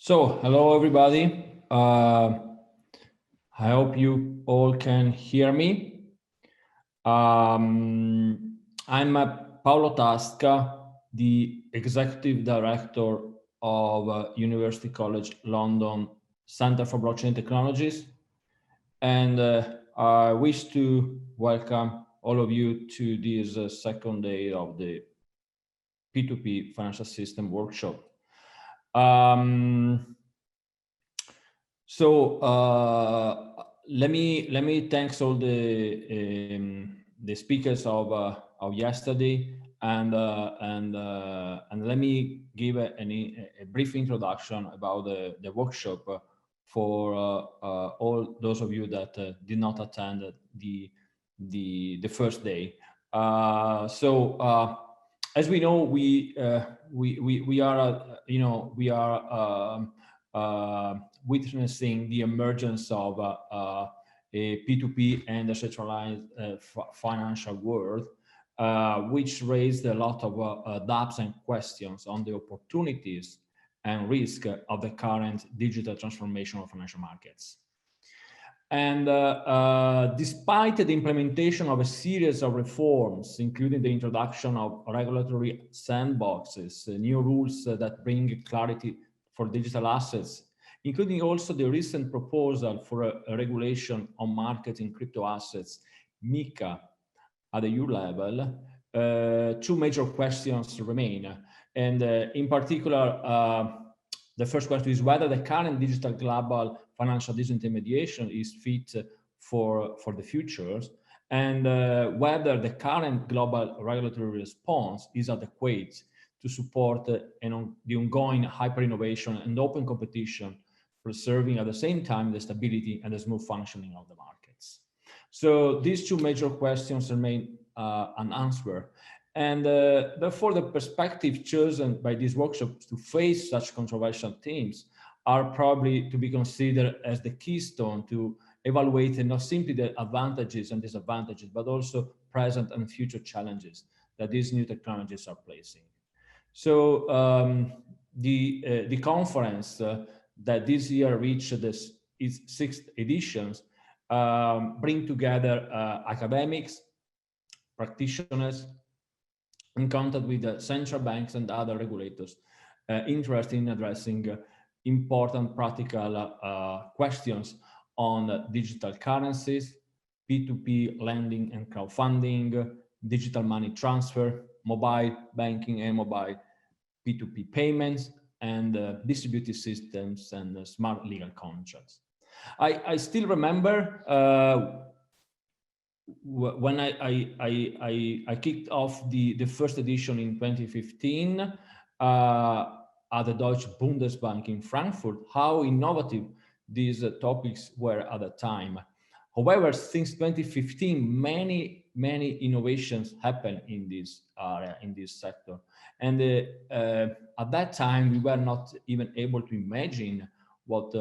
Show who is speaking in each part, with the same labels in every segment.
Speaker 1: So, hello everybody. I hope you all can hear me. I'm Paolo Tasca, the Executive Director of University College London Center for Blockchain Technologies. And I wish to welcome all of you to this second day of the P2P Financial System Workshop. Let me thanks all the speakers of yesterday, and let me give a brief introduction about the workshop for all those of you that did not attend the first day. As we know, we are witnessing the emergence of a P2P and decentralized financial world, which raised a lot of doubts and questions on the opportunities and risk of the current digital transformation of financial markets. And despite the implementation of a series of reforms, including the introduction of regulatory sandboxes, new rules that bring clarity for digital assets, including also the recent proposal for a regulation on marketing crypto assets, MiCA, at the EU level, two major questions remain. And in particular, the first question is whether the current digital global financial disintermediation is fit for the futures, and whether the current global regulatory response is adequate to support the ongoing hyper-innovation and open competition, preserving at the same time the stability and the smooth functioning of the markets. So these two major questions remain unanswered. And therefore, the perspective chosen by these workshops to face such controversial themes are probably to be considered as the keystone to evaluate not simply the advantages and disadvantages, but also present and future challenges that these new technologies are placing. So the conference that this year reached its sixth editions bring together academics, practitioners, in contact with the central banks and other regulators interested in addressing important practical questions on digital currencies, P2P lending and crowdfunding, digital money transfer, mobile banking and mobile P2P payments, and distributed systems and smart legal contracts. I still remember when I kicked off the first edition in 2015 at the Deutsche Bundesbank in Frankfurt, how innovative these topics were at the time. However, since 2015, many innovations happened in this area, in this sector. And at that time, we were not even able to imagine what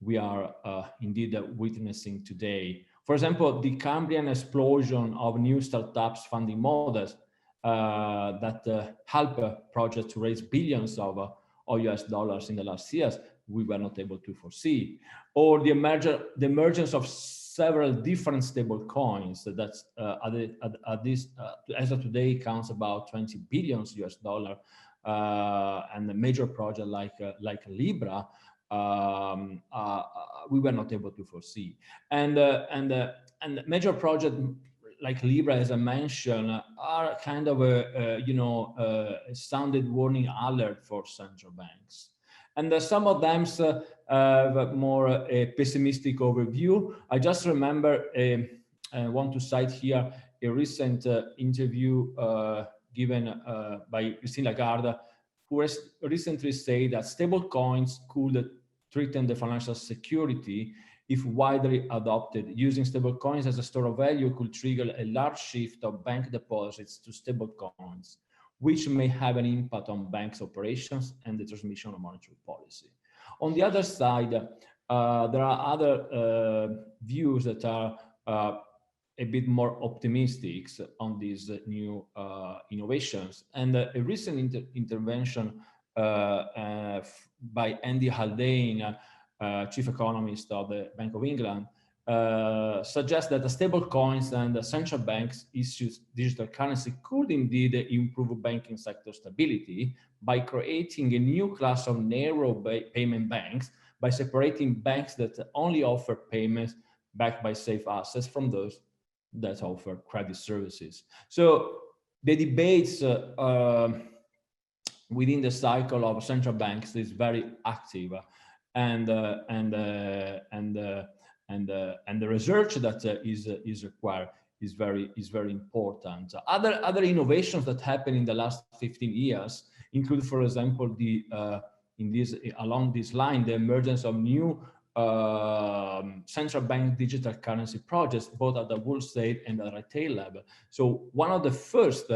Speaker 1: we are indeed witnessing today. For example, the Cambrian explosion of new startups funding models that help projects to raise billions of US dollars in the last years, we were not able to foresee. Or the emergence of several different stable coins that as of today counts about 20 billion US dollar, and a major project like Libra, we were not able to foresee. And major projects like Libra, as I mentioned, are kind of a sounded warning alert for central banks. And some of them have more a pessimistic overview. I just remember, I want to cite here a recent interview given by Christine Lagarde, who has recently said that stable coins could threaten the financial security if widely adopted. Using stable coins as a store of value could trigger a large shift of bank deposits to stable coins, which may have an impact on banks' operations and the transmission of monetary policy. On the other side, there are other views that are a bit more optimistic on these new innovations. And a recent intervention by Andy Haldane, chief economist of the Bank of England, suggests that the stable coins and the central banks issued digital currency could indeed improve banking sector stability by creating a new class of narrow payment banks, by separating banks that only offer payments backed by safe assets from those that offer credit services. So the debates within the cycle of central banks is very active, and the research that is required is very important. Other innovations that happen in the last 15 years include, for example, along this line, the emergence of new central bank digital currency projects, both at the wholesale and the retail level. So one of the first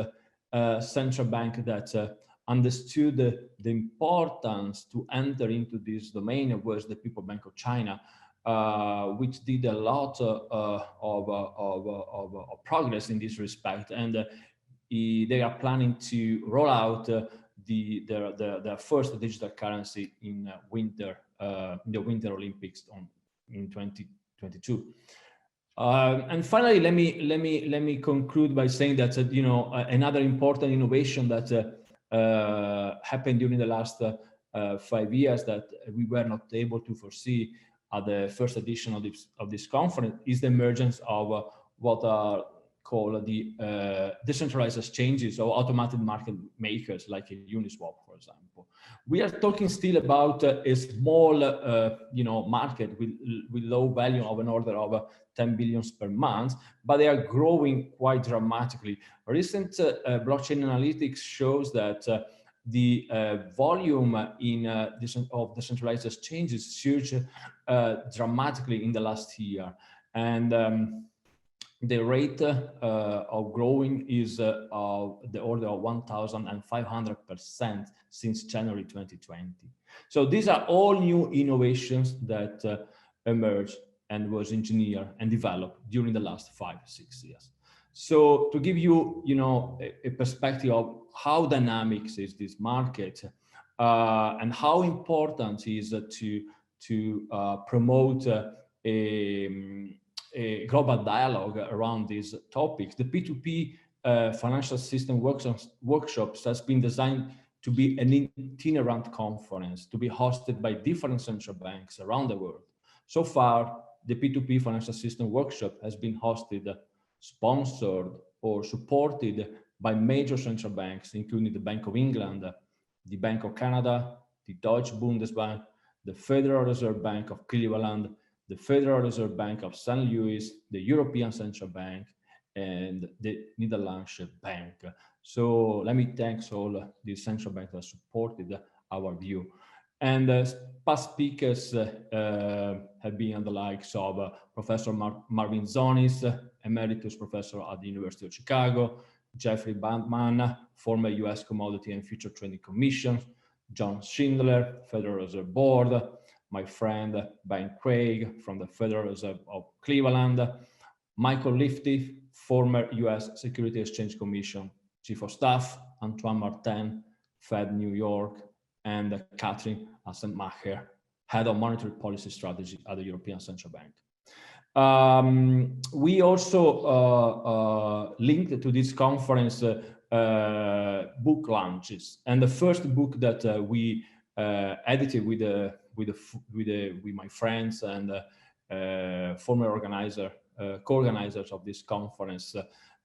Speaker 1: central bank that understood the importance to enter into this domain was the People's Bank of China, which did a lot of progress in this respect, and they are planning to roll out their first digital currency in the Winter Olympics in 2022. And finally, let me conclude by saying that another important innovation that happened during the last 5 years that we were not able to foresee at the first edition of this conference is the emergence of what are called the decentralized exchanges or automated market makers, like a Uniswap, for example. We are talking still about a small market with low value of an order of 10 billion per month, but they are growing quite dramatically. Recent blockchain analytics shows that the volume of decentralized exchanges surged dramatically in the last year, and the rate of growing is of the order of 1,500% since January 2020. So these are all new innovations that emerged and was engineered and developed during the last 5-6 years. So to give you, a perspective of how dynamic is this market and how important is to promote a global dialogue around these topics, the P2P financial system workshops has been designed to be an itinerant conference to be hosted by different central banks around the world. So far, the P2P financial system workshop has been hosted, sponsored, or supported by major central banks, including the Bank of England, the Bank of Canada, the Deutsche Bundesbank, the Federal Reserve Bank of Cleveland, the Federal Reserve Bank of St. Louis, the European Central Bank, and the Netherlands Bank. So let me thank all these central banks that supported our view. And past speakers have been the likes of Professor Marvin Zonis, Emeritus Professor at the University of Chicago, Jeffrey Bandman, former US Commodity and Future Trading Commission, John Schindler, Federal Reserve Board, my friend Ben Craig from the Federal Reserve of Cleveland, Michael Lifty, former US Security Exchange Commission Chief of Staff, Antoine Martin, Fed New York, and Catherine Assenmacher, Head of Monetary Policy Strategy at the European Central Bank. We also linked to this conference book launches, and the first book that we edited with my friends and former co-organizers of this conference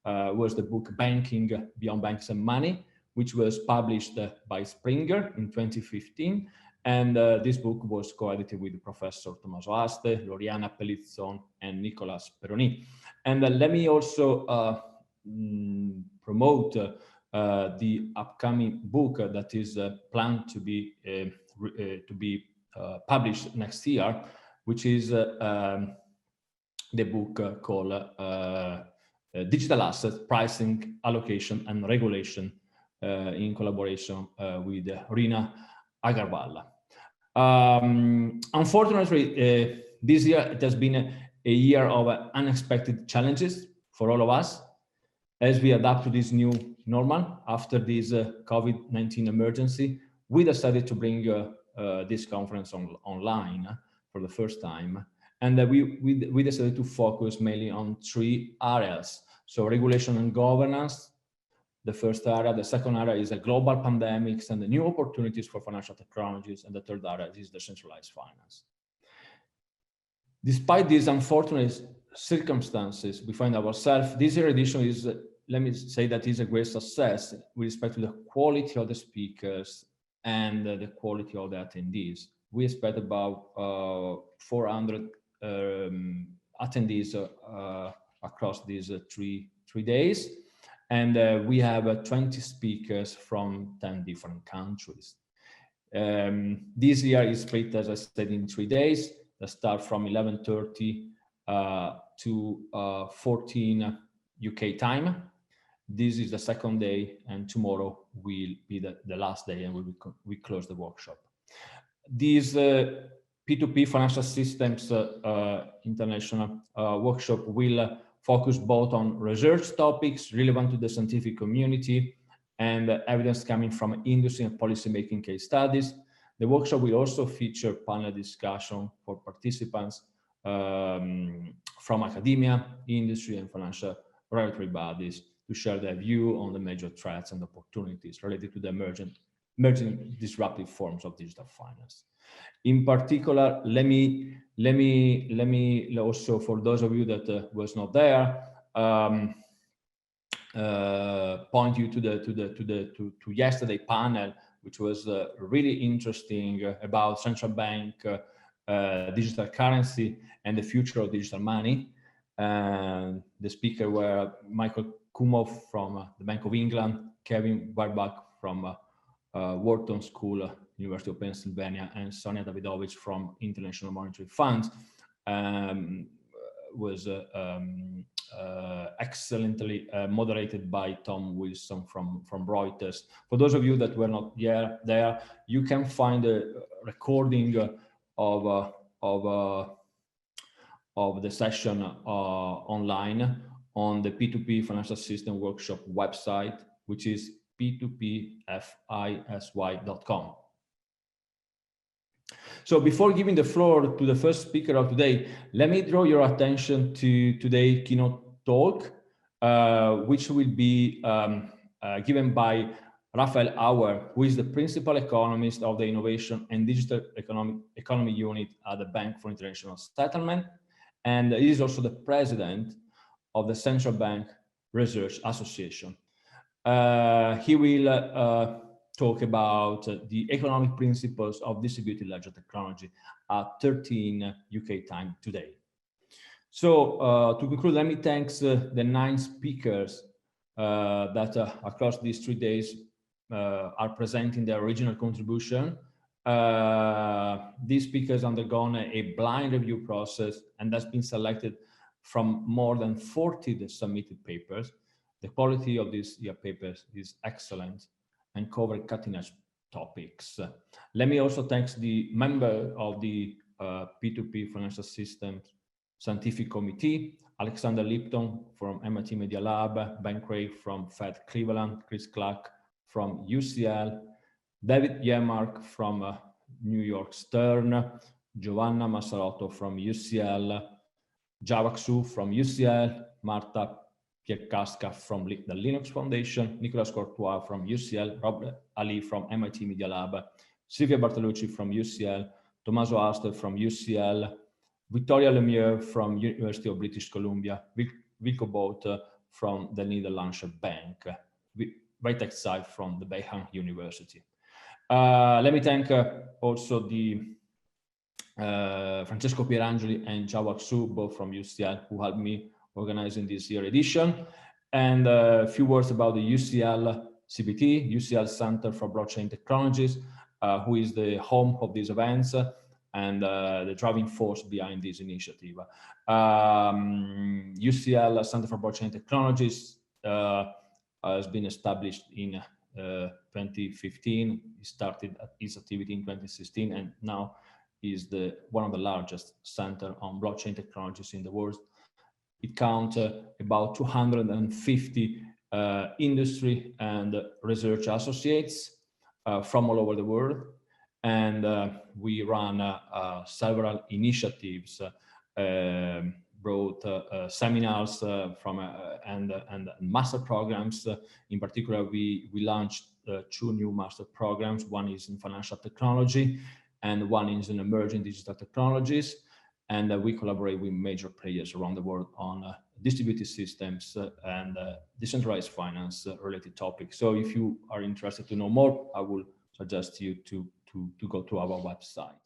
Speaker 1: was the book Banking Beyond Banks and Money, which was published by Springer in 2015. And this book was co-edited with Professor Tommaso Aste, Loriana Pellizzon, and Nicolas Peroni. And let me also promote the upcoming book that is planned to be published next year, which is the book called Digital Assets, Pricing, Allocation, and Regulation, in collaboration with Rina Agarwal. Unfortunately, this year it has been a year of unexpected challenges for all of us as we adapt to this new normal after this COVID-19 emergency. We decided to bring this conference online for the first time. And we decided to focus mainly on 3 areas. So regulation and governance, the first area. The second area is the global pandemics and the new opportunities for financial technologies. And the third area is decentralized finance. Despite these unfortunate circumstances we find ourselves, this year edition is, let me say that is a great success with respect to the quality of the speakers and the quality of the attendees. We expect about 400 attendees across these three days. And we have 20 speakers from 10 different countries. This year is split, as I said, in 3 days. That start from 11:30 to 14 UK time. This is the second day, and tomorrow will be the last day, and we close the workshop. This P2P Financial Systems International workshop will focus both on research topics relevant to the scientific community and evidence coming from industry and policymaking case studies. The workshop will also feature panel discussion for participants from academia, industry, and financial regulatory bodies to share their view on the major threats and opportunities related to the emerging disruptive forms of digital finance. In particular, let me also, for those of you that was not there, point you to yesterday panel, which was really interesting about central bank digital currency and the future of digital money. And the speaker were Michael Kumov from the Bank of England, Kevin Barbach from Wharton School, University of Pennsylvania, and Sonia Davidovich from International Monetary Fund. Was excellently moderated by Tom Wilson from Reuters. For those of you that were not there, you can find a recording of the session online on the P2P Financial System Workshop website, which is p2pfisy.com. So before giving the floor to the first speaker of today, let me draw your attention to today's keynote talk, which will be given by Raphael Auer, who is the principal economist of the Innovation and Digital Economy Unit at the Bank for International Settlement, and he is also the president of the Central Bank Research Association. He will talk about the economic principles of distributed ledger technology at 13 UK time today. So to conclude, let me thank the 9 speakers that across these 3 days are presenting their original contribution. These speakers undergone a blind review process, and that's been selected from more than 40 submitted papers. The quality of these papers is excellent and cover cutting-edge topics. Let me also thank the member of the P2P Financial Systems Scientific Committee, Alexander Lipton from MIT Media Lab, Ben Craig from Fed Cleveland, Chris Clark from UCL, David Remark from New York Stern, Giovanna Massarotto from UCL, Jawak Su from UCL, Marta Pierkowska from the Linux Foundation, Nicolas Courtois from UCL, Rob Ali from MIT Media Lab, Silvia Bartolucci from UCL, Tommaso Aster from UCL, Victoria Lemieux from University of British Columbia, Wilco Boot from the Netherlands Bank, Wojtek Sai from the Beihang University. Let me thank also the Francesco Pierangeli and Jawak Su, both from UCL, who helped me organizing this year edition. And a few words about the UCL CBT, UCL Center for Blockchain Technologies, who is the home of these events and the driving force behind this initiative. UCL Center for Blockchain Technologies has been established in 2015. It started its activity in 2016 and now is one of the largest center on blockchain technologies in the world. It counts about 250 industry and research associates from all over the world. and we run several initiatives, brought seminars and master programs. In particular, we launched two new master programs. One is in financial technology, and one is in emerging digital technologies. And we collaborate with major players around the world on distributed systems and decentralized finance related topics. So if you are interested to know more, I will suggest you to go to our website.